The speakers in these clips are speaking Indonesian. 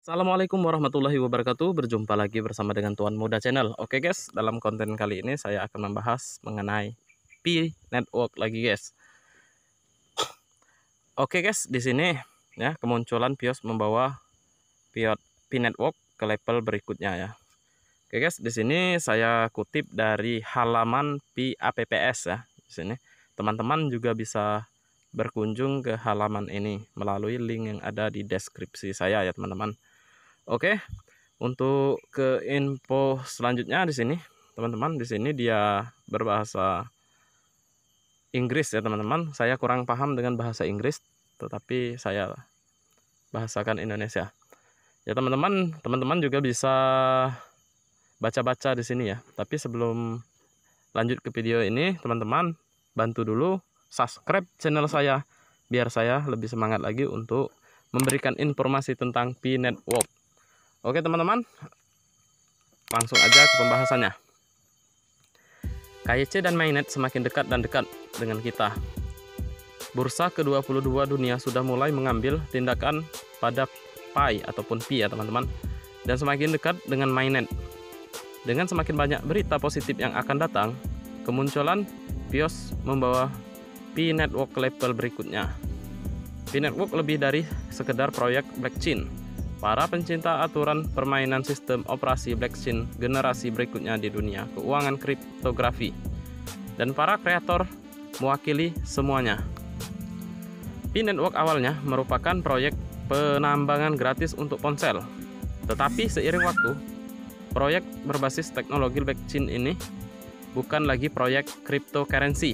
Assalamualaikum warahmatullahi wabarakatuh. Berjumpa lagi bersama dengan Tuan Muda Channel. Oke guys, dalam konten kali ini saya akan membahas mengenai Pi Network lagi guys. Oke guys, di sini ya kemunculan BIOS membawa Pi Network ke level berikutnya ya. Oke guys, di sini saya kutip dari halaman Pi APPS ya. Di sini teman-teman juga bisa berkunjung ke halaman ini melalui link yang ada di deskripsi saya ya teman-teman. Oke, untuk ke info selanjutnya di sini, teman-teman, di sini dia berbahasa Inggris ya, teman-teman. Saya kurang paham dengan bahasa Inggris, tetapi saya bahasakan Indonesia. Ya, teman-teman juga bisa baca-baca di sini ya. Tapi sebelum lanjut ke video ini, teman-teman bantu dulu subscribe channel saya biar saya lebih semangat lagi untuk memberikan informasi tentang Pi Network. Oke teman-teman, langsung aja ke pembahasannya. KYC dan mainnet semakin dekat dan dekat dengan kita. Bursa ke-22 dunia sudah mulai mengambil tindakan pada Pi ataupun Pi ya teman-teman, dan semakin dekat dengan mainnet. Dengan semakin banyak berita positif yang akan datang, kemunculan BIOS membawa Pi Network ke level berikutnya. Pi Network lebih dari sekedar proyek blockchain. Para pencinta aturan permainan sistem operasi blockchain generasi berikutnya di dunia keuangan kriptografi, dan para kreator mewakili semuanya. Pi Network awalnya merupakan proyek penambangan gratis untuk ponsel, tetapi seiring waktu, proyek berbasis teknologi blockchain ini bukan lagi proyek cryptocurrency,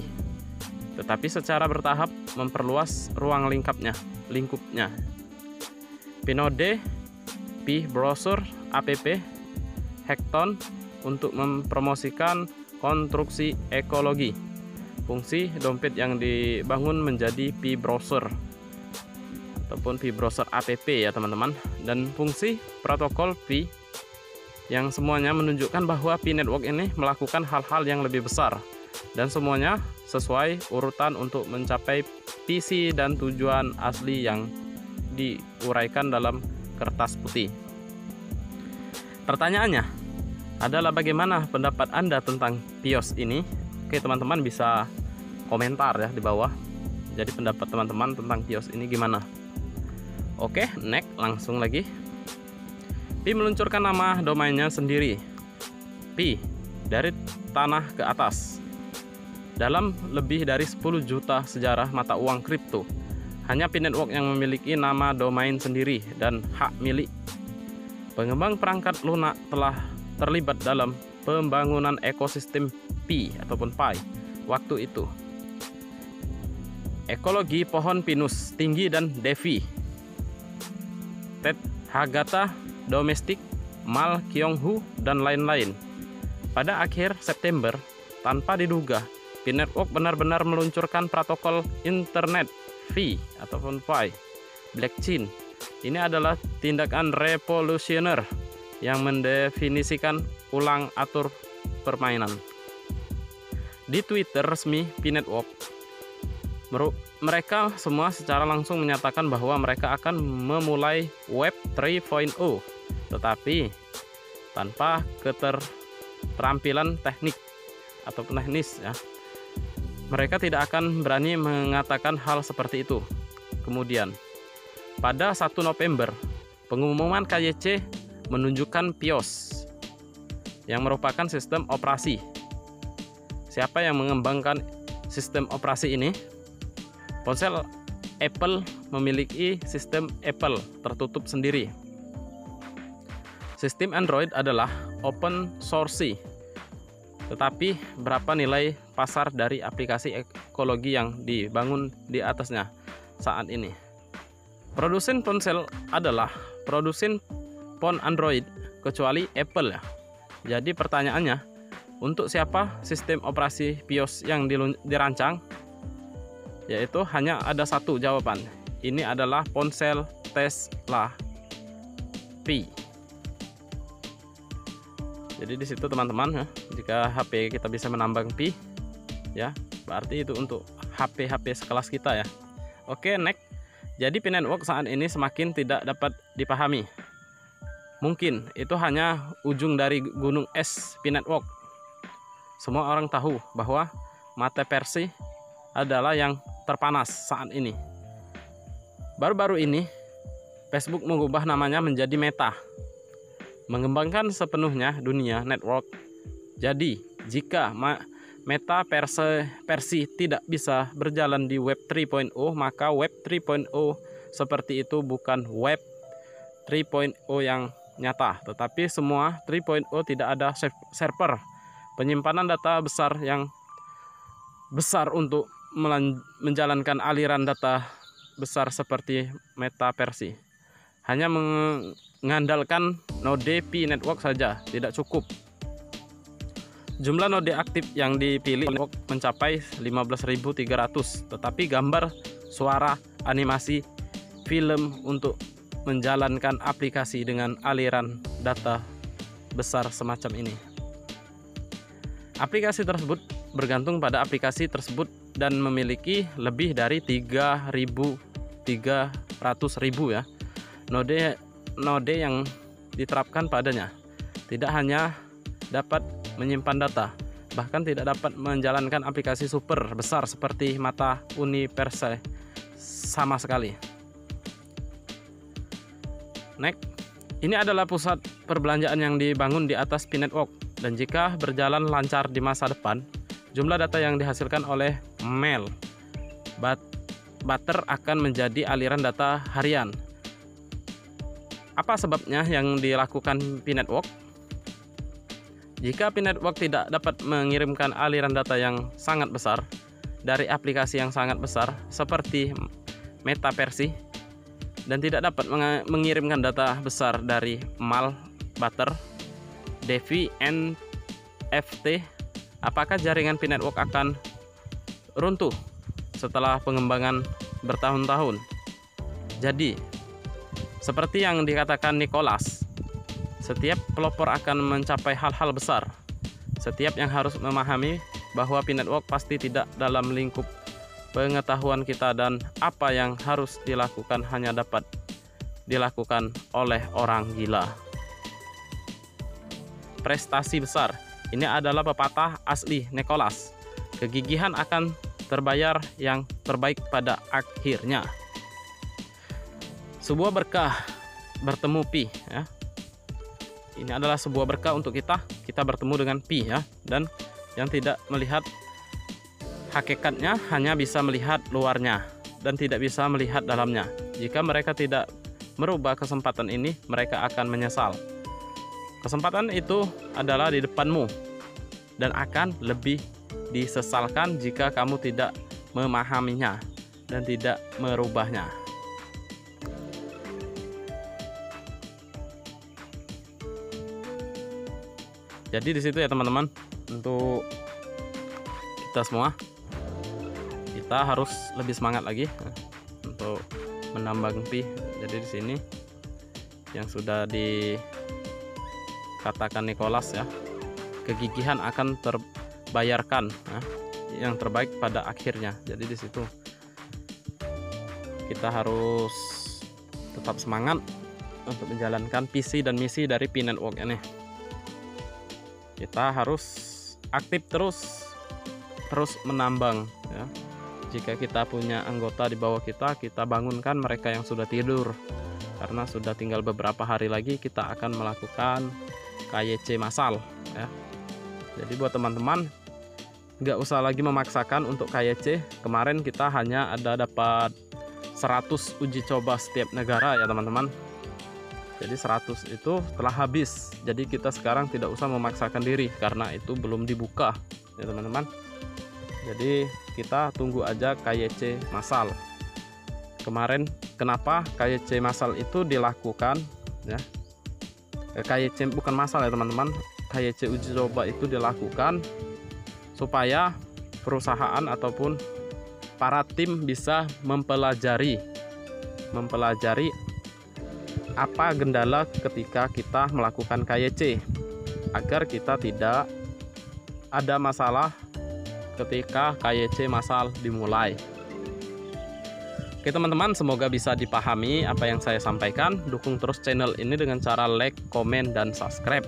tetapi secara bertahap memperluas ruang lingkupnya. Pinode Pi Browser app Hackathon untuk mempromosikan konstruksi ekologi. Fungsi dompet yang dibangun menjadi Pi Browser ataupun Pi Browser app ya teman-teman, dan fungsi protokol Pi yang semuanya menunjukkan bahwa Pi Network ini melakukan hal-hal yang lebih besar dan semuanya sesuai urutan untuk mencapai visi dan tujuan asli yang diuraikan dalam kertas putih. Pertanyaannya adalah bagaimana pendapat Anda tentang BIOS ini? Oke teman-teman bisa komentar ya di bawah. Jadi pendapat teman-teman tentang BIOS ini gimana? Oke, next langsung lagi. Pi meluncurkan nama domainnya sendiri, Pi dari tanah ke atas. Dalam lebih dari 10 juta sejarah mata uang kripto, hanya Pi Network yang memiliki nama domain sendiri dan hak milik. Pengembang perangkat lunak telah terlibat dalam pembangunan ekosistem Pi ataupun Pi waktu itu. Ekologi pohon pinus tinggi dan Devi, Ted Hagata domestik, Mal Kyonghu dan lain-lain. Pada akhir September, tanpa diduga, Pi Network benar-benar meluncurkan protokol internet Pi ataupun Pi blockchain. Ini adalah tindakan revolusioner yang mendefinisikan ulang atur permainan. Di Twitter resmi Pi Network, mereka semua secara langsung menyatakan bahwa mereka akan memulai Web 3.0, tetapi tanpa keterampilan teknik ataupun teknis ya. Mereka tidak akan berani mengatakan hal seperti itu. Kemudian, pada 1 November, pengumuman KYC menunjukkan BIOS yang merupakan sistem operasi. Siapa yang mengembangkan sistem operasi ini? Ponsel Apple memiliki sistem Apple tertutup sendiri. Sistem Android adalah open source. Tetapi berapa nilai pasar dari aplikasi ekologi yang dibangun di atasnya saat ini? Produsen ponsel adalah produsen pon Android kecuali Apple ya. Jadi pertanyaannya, untuk siapa sistem operasi BIOS yang dirancang? Yaitu hanya ada satu jawaban. Ini adalah ponsel Tesla Pi. Jadi di situ teman-teman ya, jika HP kita bisa menambang Pi ya, berarti itu untuk HP sekelas kita ya. Oke, next. Jadi Pi Network saat ini semakin tidak dapat dipahami. Mungkin itu hanya ujung dari gunung es Pi Network. Semua orang tahu bahwa mata Persi adalah yang terpanas saat ini. Baru-baru ini Facebook mengubah namanya menjadi Meta, mengembangkan sepenuhnya dunia network. Jadi jika Meta Persi tidak bisa berjalan di Web 3.0, maka Web 3.0 seperti itu bukan Web 3.0 yang nyata, tetapi semua 3.0 tidak ada server penyimpanan data besar yang besar untuk menjalankan aliran data besar seperti Meta Persi. Hanya mengandalkan node Pi Network saja tidak cukup. Jumlah node aktif yang dipilih network mencapai 15.300, tetapi gambar, suara, animasi, film untuk menjalankan aplikasi dengan aliran data besar semacam ini. Aplikasi tersebut bergantung pada aplikasi tersebut dan memiliki lebih dari 300.000 ya node yang diterapkan padanya. Tidak hanya dapat menyimpan data, bahkan tidak dapat menjalankan aplikasi super besar seperti Mata Universe sama sekali. Next, ini adalah pusat perbelanjaan yang dibangun di atas Pi Network, dan jika berjalan lancar di masa depan, jumlah data yang dihasilkan oleh Mel Butter akan menjadi aliran data harian. Apa sebabnya yang dilakukan Pi Network? Jika Pi Network tidak dapat mengirimkan aliran data yang sangat besar dari aplikasi yang sangat besar seperti Meta Persi, dan tidak dapat mengirimkan data besar dari Mal Butter, Defi, NFT, apakah jaringan Pi Network akan runtuh setelah pengembangan bertahun-tahun? Jadi, seperti yang dikatakan Nicholas, setiap pelopor akan mencapai hal-hal besar. Setiap yang harus memahami bahwa Pi Network pasti tidak dalam lingkup pengetahuan kita, dan apa yang harus dilakukan hanya dapat dilakukan oleh orang gila. Prestasi besar. Ini adalah pepatah asli Nicholas. Kegigihan akan terbayar yang terbaik pada akhirnya. Sebuah berkah bertemu Pi ya. Ini adalah sebuah berkah untuk kita bertemu dengan Pi ya, dan yang tidak melihat hakikatnya hanya bisa melihat luarnya dan tidak bisa melihat dalamnya. Jika mereka tidak merubah kesempatan ini, mereka akan menyesal. Kesempatan itu adalah di depanmu dan akan lebih disesalkan jika kamu tidak memahaminya dan tidak merubahnya. Jadi di situ ya teman-teman, untuk kita semua, kita harus lebih semangat lagi untuk menambang Pi. Jadi di sini yang sudah dikatakan Nicholas ya, kegigihan akan terbayarkan ya, yang terbaik pada akhirnya. Jadi di situ kita harus tetap semangat untuk menjalankan visi dan misi dari Pi Network ini. Kita harus aktif terus menambang ya. Jika kita punya anggota di bawah kita bangunkan mereka yang sudah tidur, karena sudah tinggal beberapa hari lagi kita akan melakukan KYC massal ya. Jadi buat teman-teman, nggak usah lagi memaksakan untuk KYC. Kemarin kita hanya ada dapat 100 uji coba setiap negara ya teman-teman. Jadi 100 itu telah habis. Jadi kita sekarang tidak usah memaksakan diri karena itu belum dibuka ya teman-teman. Jadi kita tunggu aja KYC massal. Kemarin kenapa KYC massal itu dilakukan ya? KYC bukan massal ya teman-teman. KYC uji coba itu dilakukan supaya perusahaan ataupun para tim bisa mempelajari apa kendala ketika kita melakukan KYC, agar kita tidak ada masalah ketika KYC massal dimulai. Oke teman-teman, semoga bisa dipahami apa yang saya sampaikan. Dukung terus channel ini dengan cara like, komen, dan subscribe.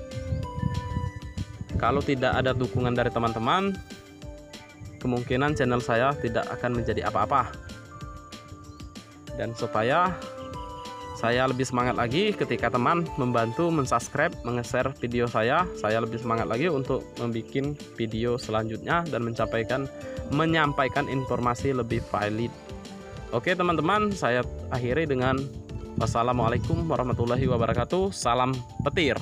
Kalau tidak ada dukungan dari teman-teman, kemungkinan channel saya tidak akan menjadi apa-apa. Dan supaya saya lebih semangat lagi ketika teman membantu mensubscribe, menge-share video saya lebih semangat lagi untuk membuat video selanjutnya dan menyampaikan informasi lebih valid. Oke teman-teman, saya akhiri dengan wassalamualaikum warahmatullahi wabarakatuh. Salam petir.